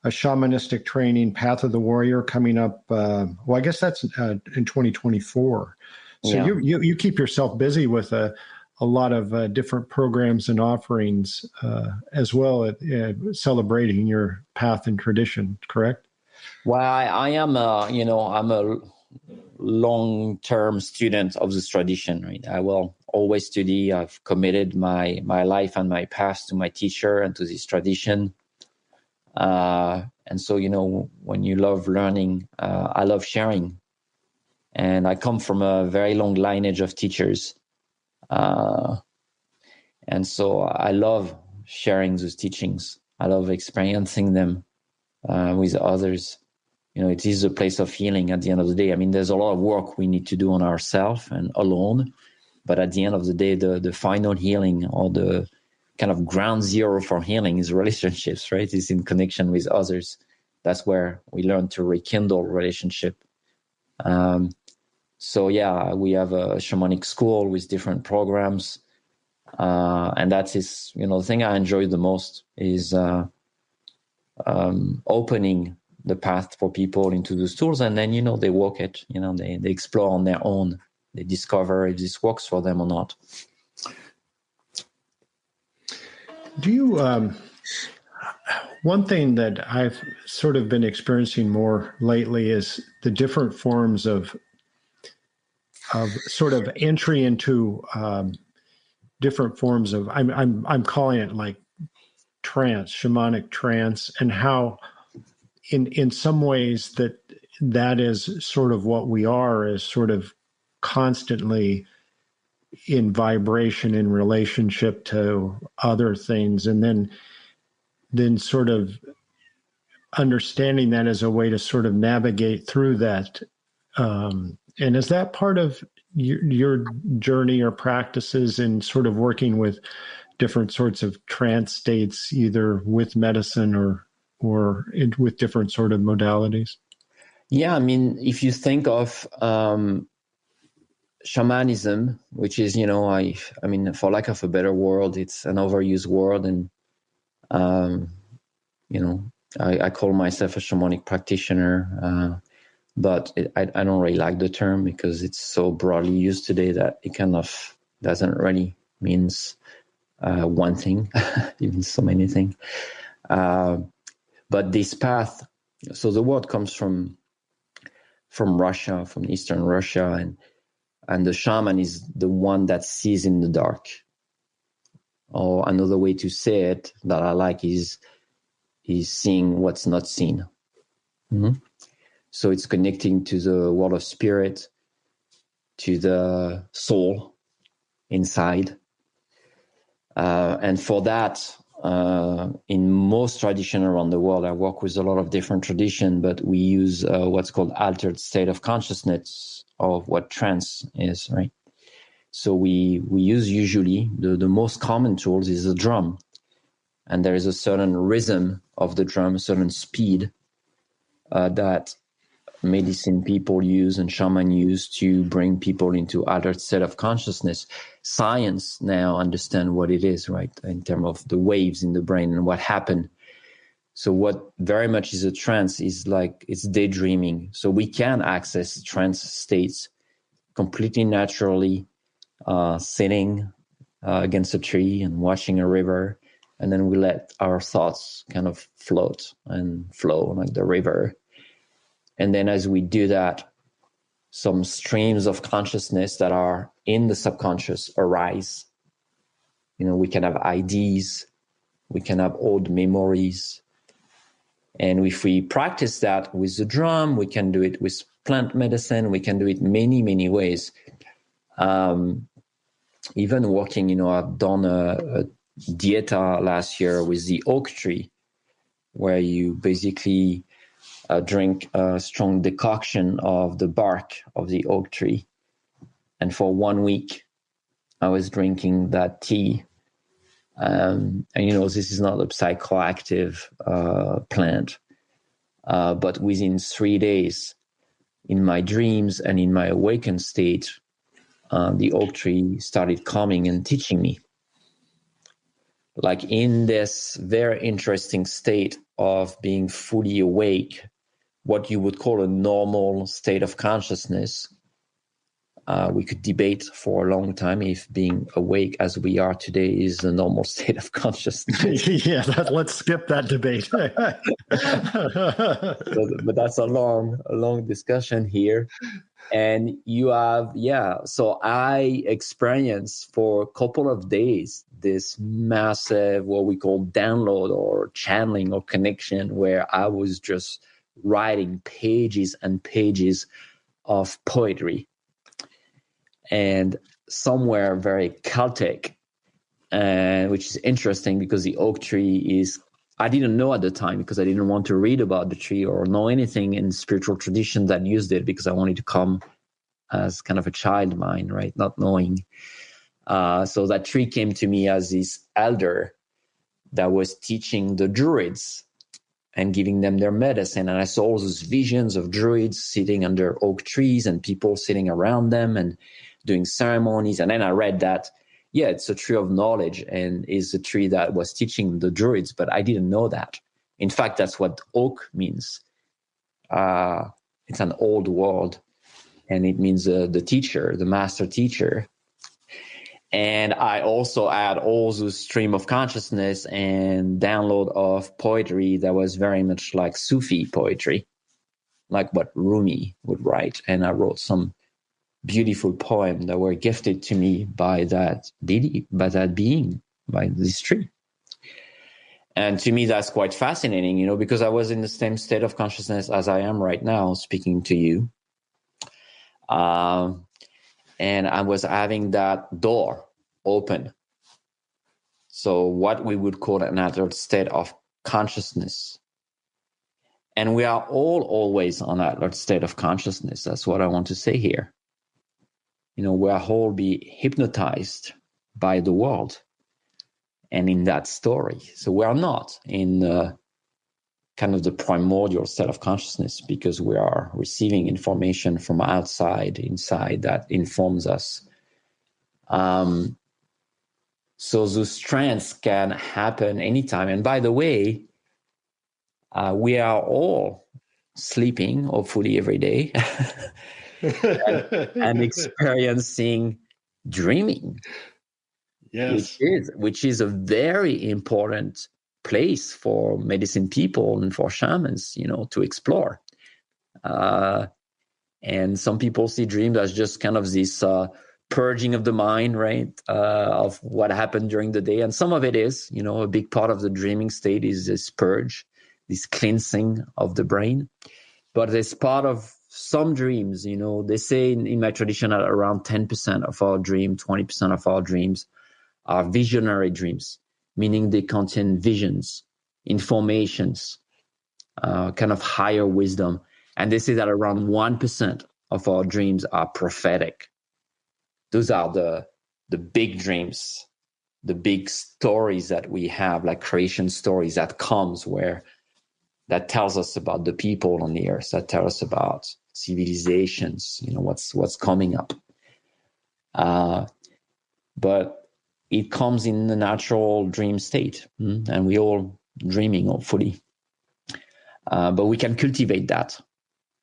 shamanistic training, Path of the Warrior, coming up. I guess that's in 2024. So yeah. you keep yourself busy with a lot of different programs and offerings, as well at celebrating your path and tradition. Correct? Well, I am I'm a long-term student of this tradition, right? I will always study. I've committed my life and my past to my teacher and to this tradition. And so, when you love learning, I love sharing. And I come from a very long lineage of teachers. And And so I love sharing those teachings. I love experiencing them with others. It is a place of healing at the end of the day. I mean, there's a lot of work we need to do on ourselves and alone. But at the end of the day, the final healing, or the kind of ground zero for healing, is relationships, right? It's in connection with others. That's where we learn to rekindle relationship. So yeah, we have a shamanic school with different programs. And that is, the thing I enjoy the most is opening the path for people into those tools. And then, they walk it, they explore on their own. They discover if this works for them or not. Do you, one thing that I've sort of been experiencing more lately is the different forms of sort of entry into different forms of, I'm calling it like trance, shamanic trance, and how in some ways that is sort of what we are, is sort of constantly in vibration in relationship to other things, and then sort of understanding that as a way to sort of navigate through that. And is that part of your journey or practices in sort of working with different sorts of trance states, either with medicine or with different sort of modalities? Yeah, I mean, if you think of shamanism, which is, I mean, for lack of a better word, it's an overused word, and I call myself a shamanic practitioner, but I don't really like the term because it's so broadly used today that it kind of doesn't really means one thing. It means so many things. But this path, so the word comes from Russia, from Eastern Russia, and the shaman is the one that sees in the dark. Or another way to say it that I like is seeing what's not seen. Mm-hmm. So it's connecting to the world of spirit, to the soul inside. And for that, in most traditions around the world, I work with a lot of different traditions, but we use what's called altered state of consciousness, of what trance is, right? So we use usually, the most common tools is a drum. And there is a certain rhythm of the drum, a certain speed that medicine people use and shaman use to bring people into altered state of consciousness. Science now understand what it is, right, in terms of the waves in the brain and what happened. So what very much is a trance is like it's daydreaming. So we can access trance states completely naturally, sitting against a tree and watching a river, and then we let our thoughts kind of float and flow like the river. And then as we do that, some streams of consciousness that are in the subconscious arise. We can have ideas, we can have old memories. And if we practice that with the drum, we can do it with plant medicine, we can do it many, many ways. Even working, I've done a dieta last year with the oak tree, where you basically drink a strong decoction of the bark of the oak tree. And for 1 week, I was drinking that tea. And, this is not a psychoactive plant. But within 3 days, in my dreams and in my awakened state, the oak tree started coming and teaching me. Like in this very interesting state of being fully awake, what you would call a normal state of consciousness. We could debate for a long time if being awake as we are today is a normal state of consciousness. Yeah, let's skip that debate. But that's a long discussion here. And you have, so I experienced for a couple of days this massive, what we call download or channeling or connection, where I was just writing pages and pages of poetry. And somewhere very Celtic, and which is interesting because the oak tree is, I didn't know at the time because I didn't want to read about the tree or know anything in spiritual tradition that used it, because I wanted to come as kind of a child mind, right? Not knowing. So that tree came to me as this elder that was teaching the druids and giving them their medicine. And I saw all those visions of druids sitting under oak trees and people sitting around them and doing ceremonies. And then I read that, yeah, it's a tree of knowledge and is a tree that was teaching the druids, but I didn't know that. In fact, that's what oak means. It's an old word, and it means the teacher, the master teacher. And I also had all those stream of consciousness and download of poetry that was very much like Sufi poetry, like what Rumi would write. And I wrote some beautiful poems that were gifted to me by that deity, by that being, by this tree. And to me, that's quite fascinating, you know, because I was in the same state of consciousness as I am right now, speaking to you. And I was having that door open. So what we would call another state of consciousness. And we are all always on that state of consciousness. That's what I want to say here. You know, we are all be hypnotized by the world and in that story. So we are not in kind of the primordial state of consciousness, because we are receiving information from outside, inside, that informs us. So those trends can happen anytime. And by the way, we are all sleeping, hopefully every day, and experiencing dreaming. Yes. Which is a very important place for medicine people and for shamans, you know, to explore. And some people see dreams as just kind of this purging of the mind, right, of what happened during the day. And some of it is, you know, a big part of the dreaming state is this purge, this cleansing of the brain. But there's part of some dreams, you know, they say in my tradition that around 10% of our dream, 20% of our dreams are visionary dreams, meaning they contain visions, informations, kind of higher wisdom. And they say that around 1% of our dreams are prophetic. Those are the big dreams, the big stories that we have, like creation stories that comes that tells us about the people on the earth, that tell us about civilizations, you know, what's coming up. But it comes in the natural dream state, and we all dreaming, hopefully. But we can cultivate that.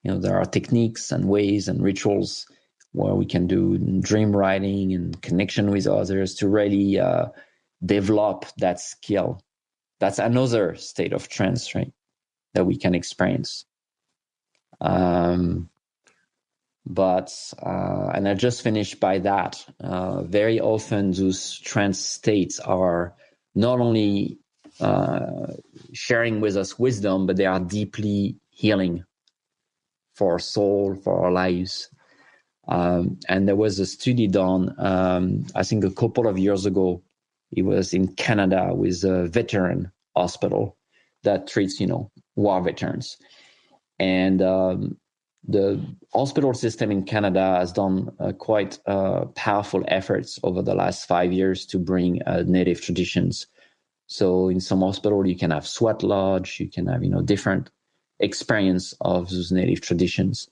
You know, there are techniques and ways and rituals where we can do dream writing and connection with others to really develop that skill. That's another state of trance, right, that we can experience. And I just finished by that. Very often those trance states are not only sharing with us wisdom, but they are deeply healing for our soul, for our lives. And there was a study done, I think a couple of years ago. It was in Canada with a veteran hospital that treats, you know, war veterans. And the hospital system in Canada has done quite powerful efforts over the last 5 years to bring native traditions. So in some hospital, you can have sweat lodge, you can have, you know, different experience of those native traditions.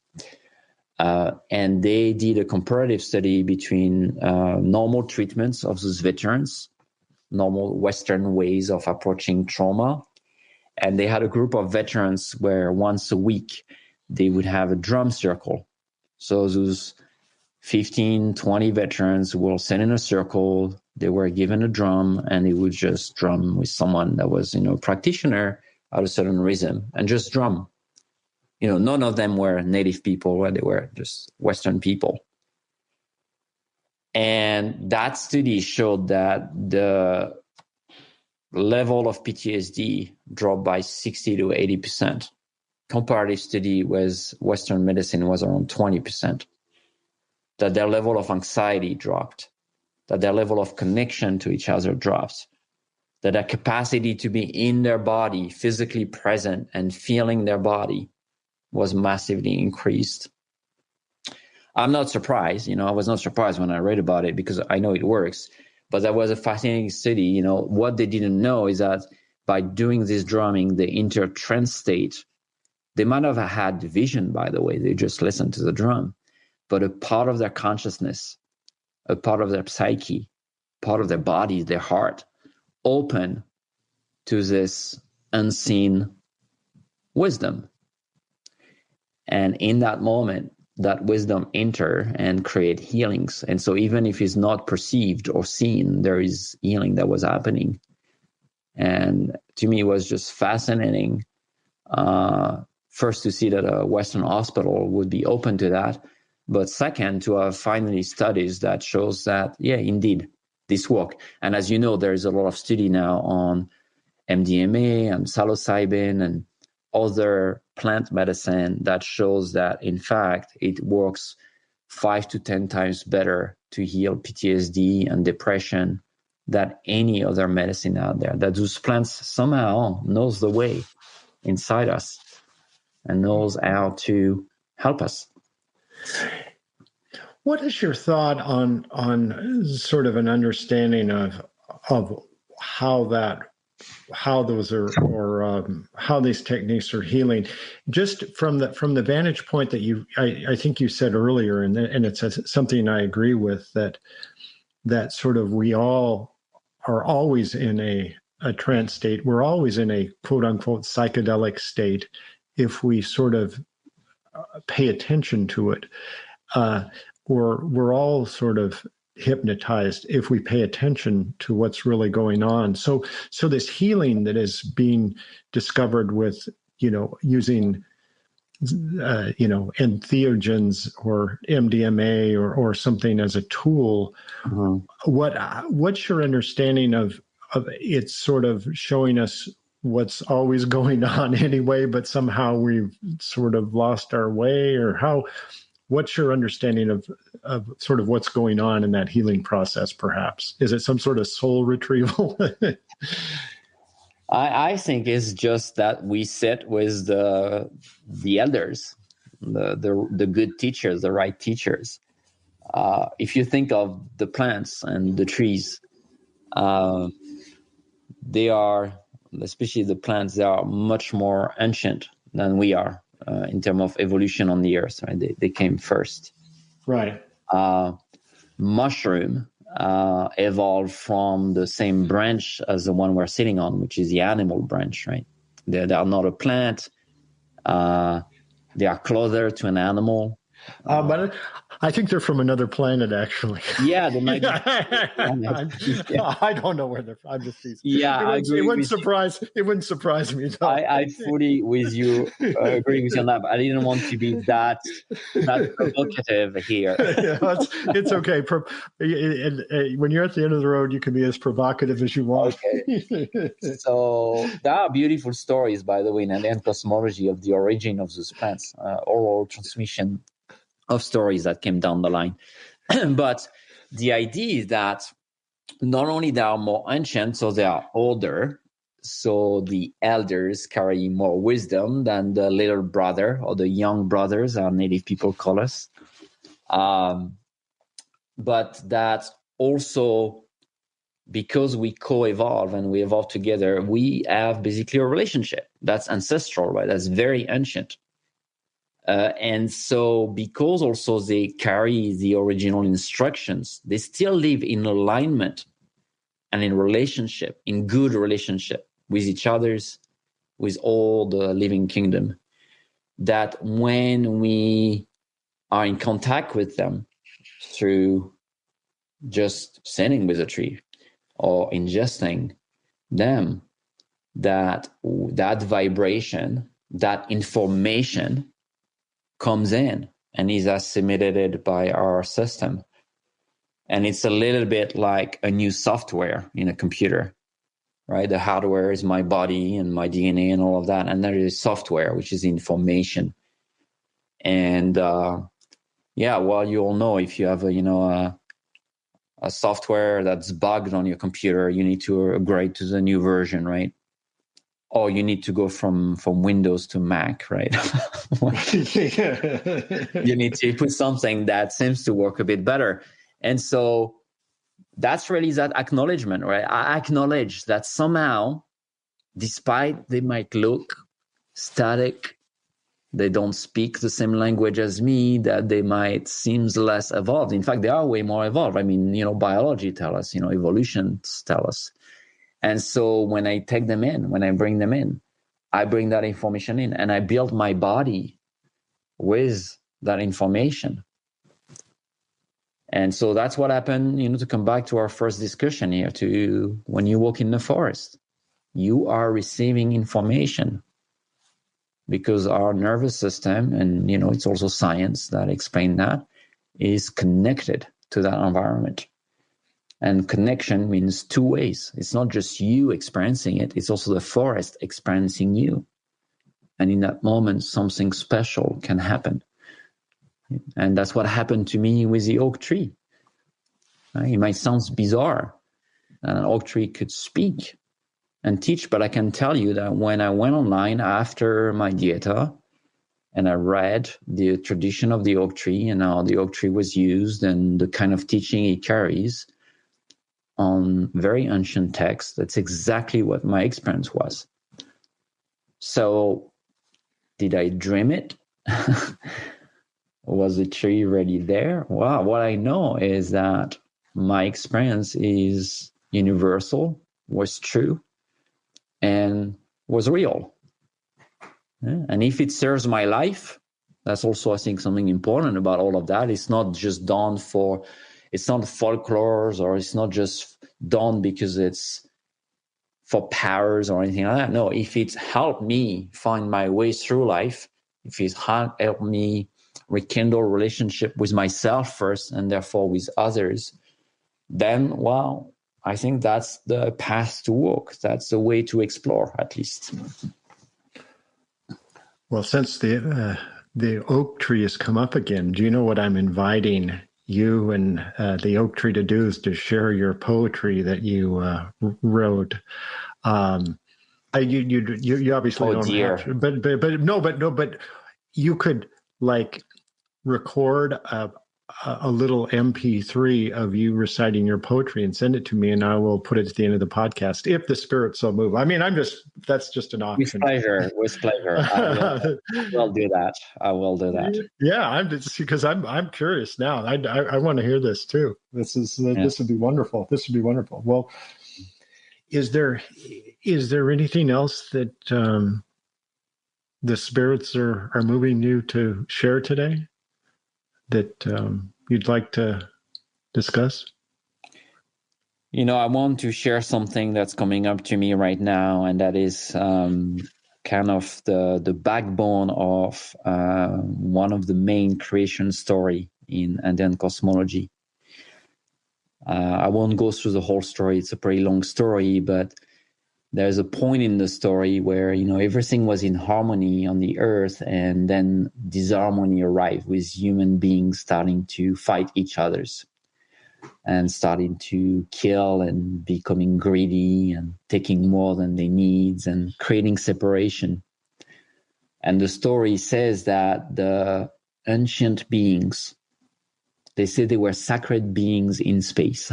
And they did a comparative study between normal treatments of those veterans, normal Western ways of approaching trauma. And they had a group of veterans where once a week, they would have a drum circle. So those 15, 20 veterans were sent in a circle. They were given a drum and they would just drum with someone that was, you know, a practitioner at a certain rhythm and just drum. You know, none of them were native people, they were just Western people. And that study showed that the level of PTSD dropped by 60 to 80%. Comparative study with Western medicine was around 20%. That their level of anxiety dropped. that their level of connection to each other drops, that their capacity to be in their body, physically present and feeling their body was massively increased. I'm not surprised, I was not surprised when I read about it because I know it works, but that was a fascinating study. What they didn't know is that by doing this drumming, they enter trance state. They might have had vision, by the way, they just listened to the drum, but a part of their consciousness, a part of their psyche, part of their body, their heart, open to this unseen wisdom. And in that moment, that wisdom enter and create healings. And so even if it's not perceived or seen, there is healing that was happening. And to me, it was just fascinating. First, to see that a Western hospital would be open to that. But second, to have finally studies that shows that, yeah, indeed, this work. And as you know, there's a lot of study now on MDMA and psilocybin and other plant medicine that shows that, in fact, it works 5 to 10 times better to heal PTSD and depression than any other medicine out there. That those plants somehow knows the way inside us and knows how to help us. What is your thought on sort of an understanding of how those are, or how these techniques are healing, just from the vantage point that I think you said earlier, and it's something I agree with, that sort of we all are always in a trance state. We're always in a quote unquote psychedelic state if we sort of pay attention to it. We're all sort of hypnotized if we pay attention to what's really going on. So this healing that is being discovered with, using, entheogens or MDMA or something as a tool. Mm-hmm. What's your understanding of it's sort of showing us what's always going on anyway, but somehow we've sort of lost our way, or what's your understanding of sort of what's going on in that healing process, perhaps? Is it some sort of soul retrieval? I think it's just that we sit with the elders, the good teachers, the right teachers. If you think of the plants and the trees, they are, especially the plants, they are much more ancient than we are. In terms of evolution on the earth, right? They came first. Right. Mushroom evolved from the same branch as the one we're sitting on, which is the animal branch, right? They are not a plant. They are closer to an animal. But I think they're from another planet, actually. Yeah, they might be. I don't know where they're from. I'm just teasing. Yeah, it wouldn't surprise me. Though. I fully agree with you on that. But I didn't want to be that provocative here. Yeah, it's okay. When you're at the end of the road, you can be as provocative as you want. Okay. So there are beautiful stories, by the way, in Indian cosmology of the origin of those plants, oral transmission of stories that came down the line. But the idea is that not only they are more ancient, so they are older, so the elders carry more wisdom than the little brother or the young brothers, our native people call us. But that also, because we co-evolve and we evolve together, we have basically a relationship that's ancestral, right? That's very ancient. And so because also they carry the original instructions, they still live in alignment and in relationship, in good relationship with each others, with all the living kingdom, that when we are in contact with them through just sitting with a tree or ingesting them, that vibration, that information comes in and is assimilated by our system. And it's a little bit like a new software in a computer, right? The hardware is my body and my DNA and all of that. And there is software, which is information. And well, you all know, if you have a a software that's bugged on your computer, you need to upgrade to the new version, right? Or you need to go from Windows to Mac, right? You need to put something that seems to work a bit better. And so that's really that acknowledgement, right? I acknowledge that somehow, despite they might look static, they don't speak the same language as me, that they might seem less evolved. In fact, they are way more evolved. I mean, biology tells us, evolution tells us. And so when I take them in, when I bring them in, I bring that information in and I build my body with that information. And so that's what happened, to come back to our first discussion here, to when you walk in the forest, you are receiving information. Because our nervous system, and it's also science that explains that, is connected to that environment. And connection means two ways. It's not just you experiencing it, it's also the forest experiencing you. And in that moment, something special can happen. And that's what happened to me with the oak tree. It might sound bizarre. An oak tree could speak and teach, but I can tell you that when I went online after my dieta and I read the tradition of the oak tree and how the oak tree was used and the kind of teaching it carries on very ancient texts, that's exactly what my experience was. So did I dream it? Was the tree really there? Well, what I know is that my experience is universal, was true, and was real. And if it serves my life, that's also, I think, something important about all of that. It's not just done it's not folklore, or it's not just done because it's for powers or anything like that. No, if it's helped me find my way through life, if it's helped me rekindle relationship with myself first and therefore with others, then, well, I think that's the path to walk. That's the way to explore, at least. Well, since the oak tree has come up again, do you know what I'm inviting you and the oak tree to do is to share your poetry that you wrote. You obviously don't have to, but you could like record a little MP3 of you reciting your poetry and send it to me, and I will put it at the end of the podcast if the spirit so move. I mean, that's just an option. With pleasure. I will do that. I will do that. Yeah, I'm just because I'm curious now. I want to hear this too. This would be wonderful. This would be wonderful. Well, is there anything else that the spirits are moving you to share today that you'd like to discuss? I want to share something that's coming up to me right now, and that is kind of the backbone of one of the main creation story in Indian cosmology. I won't go through the whole story. It's a pretty long story, but there's a point in the story where, everything was in harmony on the earth, and then disharmony arrived with human beings starting to fight each other's and starting to kill and becoming greedy and taking more than they need and creating separation. And the story says that the ancient beings, they say they were sacred beings in space.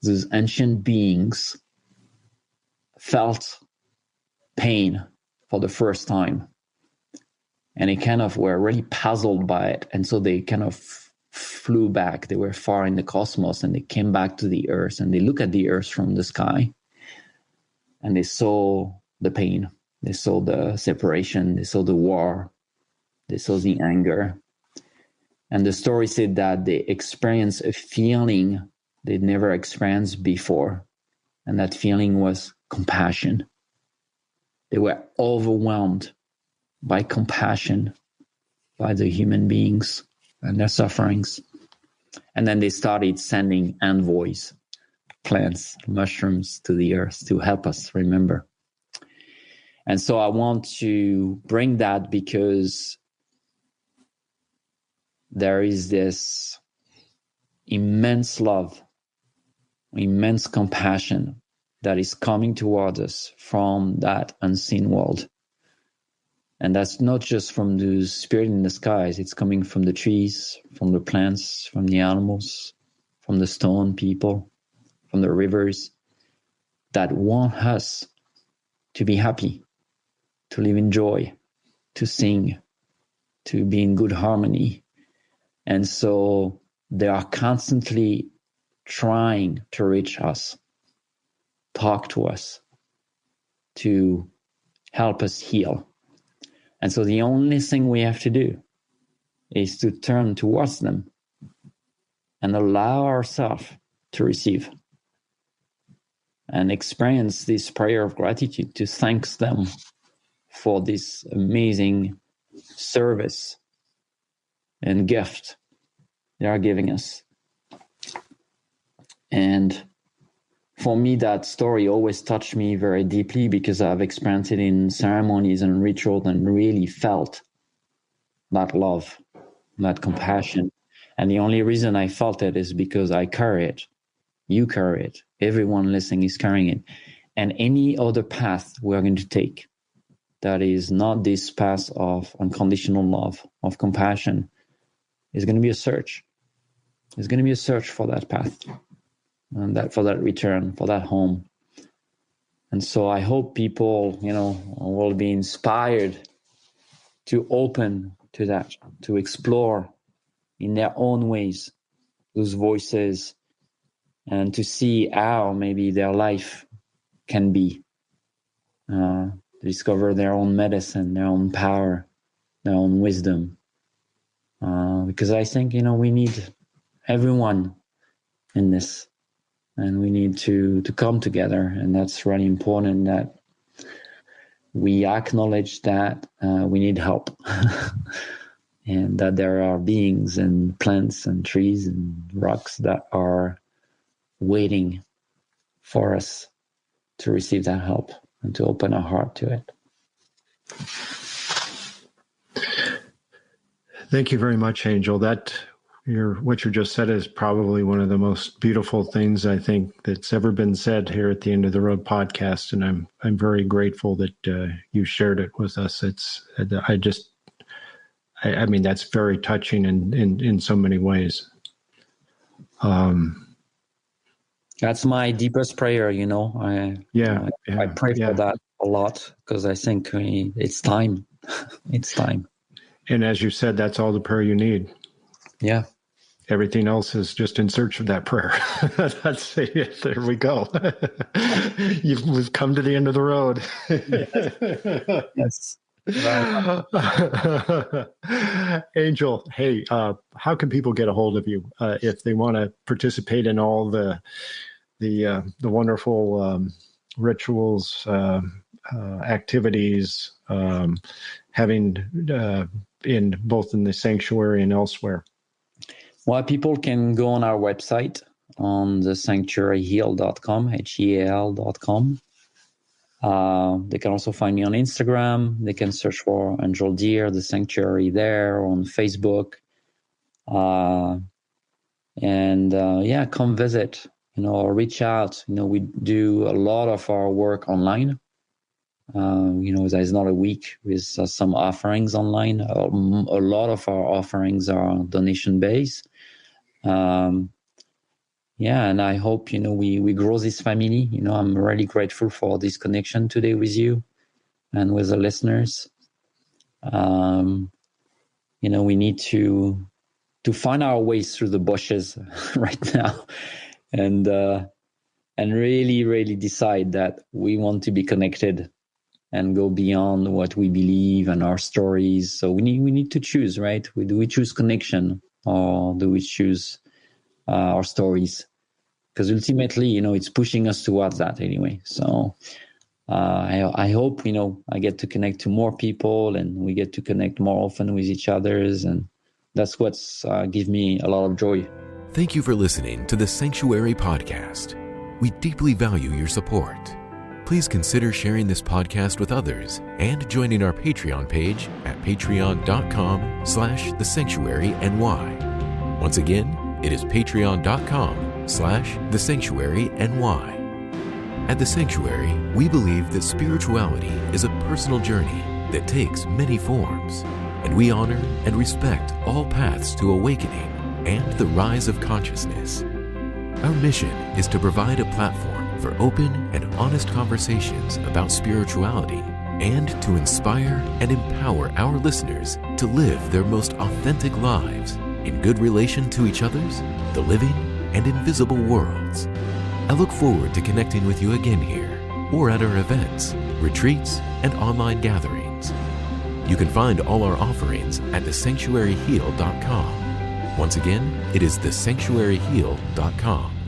Those ancient beings felt pain for the first time. And they kind of were really puzzled by it. And so they kind of flew back. They were far in the cosmos, and they came back to the earth, and they looked at the earth from the sky, and they saw the pain. They saw the separation. They saw the war. They saw the anger. And the story said that they experienced a feeling they'd never experienced before. And that feeling was compassion. They were overwhelmed by compassion by the human beings and their sufferings. And then they started sending envoys, plants, mushrooms to the earth to help us remember. And so I want to bring that because there is this immense love, immense compassion that is coming towards us from that unseen world. And that's not just from the spirit in the skies. It's coming from the trees, from the plants, from the animals, from the stone people, from the rivers that want us to be happy, to live in joy, to sing, to be in good harmony. And so they are constantly trying to reach us, talk to us, to help us heal. And so the only thing we have to do is to turn towards them and allow ourselves to receive and experience this prayer of gratitude, to thank them for this amazing service and gift they are giving us. And for me, that story always touched me very deeply because I've experienced it in ceremonies and rituals and really felt that love, that compassion. And the only reason I felt it is because I carry it. You carry it. Everyone listening is carrying it. And any other path we're going to take that is not this path of unconditional love, of compassion, is going to be a search. There's going to be a search for that path. And that for that return, for that home. And so I hope people, will be inspired to open to that, to explore in their own ways those voices and to see how maybe their life can be, to discover their own medicine, their own power, their own wisdom. Because I think, we need everyone in this. And we need to come together. And that's really important that we acknowledge that we need help. And that there are beings and plants and trees and rocks that are waiting for us to receive that help and to open our heart to it. Thank you very much, Angel. What you just said is probably one of the most beautiful things I think that's ever been said here at the End of the Road podcast, and I'm very grateful that you shared it with us. I mean that's very touching in so many ways. That's my deepest prayer. I pray for that a lot because I think it's time. It's time. And as you said, that's all the prayer you need. Yeah. Everything else is just in search of that prayer. That's it. There we go. We've come to the end of the road. Yes. Right. Angel, hey, how can people get a hold of you if they want to participate in all the wonderful rituals, activities, having in both in the sanctuary and elsewhere? Well, people can go on our website on the sanctuaryheal.com, HEAL.com. They can also find me on Instagram. They can search for Angel Deer, the Sanctuary there, on Facebook. Come visit, or reach out. We do a lot of our work online. There's not a week with some offerings online. A lot of our offerings are donation-based. And I hope, we grow this family. I'm really grateful for this connection today with you and with the listeners. We need to find our ways through the bushes right now and really, really decide that we want to be connected and go beyond what we believe and our stories. So we need to choose, right? Do we choose connection or do we choose our stories? Because ultimately, it's pushing us towards that anyway. So I hope, I get to connect to more people and we get to connect more often with each others. And that's what's give me a lot of joy. Thank you for listening to the Sanctuary Podcast. We deeply value your support. Please consider sharing this podcast with others and joining our Patreon page at patreon.com/thesanctuaryny. Once again, it is patreon.com/thesanctuaryny. At The Sanctuary, we believe that spirituality is a personal journey that takes many forms, and we honor and respect all paths to awakening and the rise of consciousness. Our mission is to provide a platform for open and honest conversations about spirituality and to inspire and empower our listeners to live their most authentic lives in good relation to each other's, the living and invisible worlds. I look forward to connecting with you again here or at our events, retreats, and online gatherings. You can find all our offerings at thesanctuaryheal.com. Once again, it is thesanctuaryheal.com.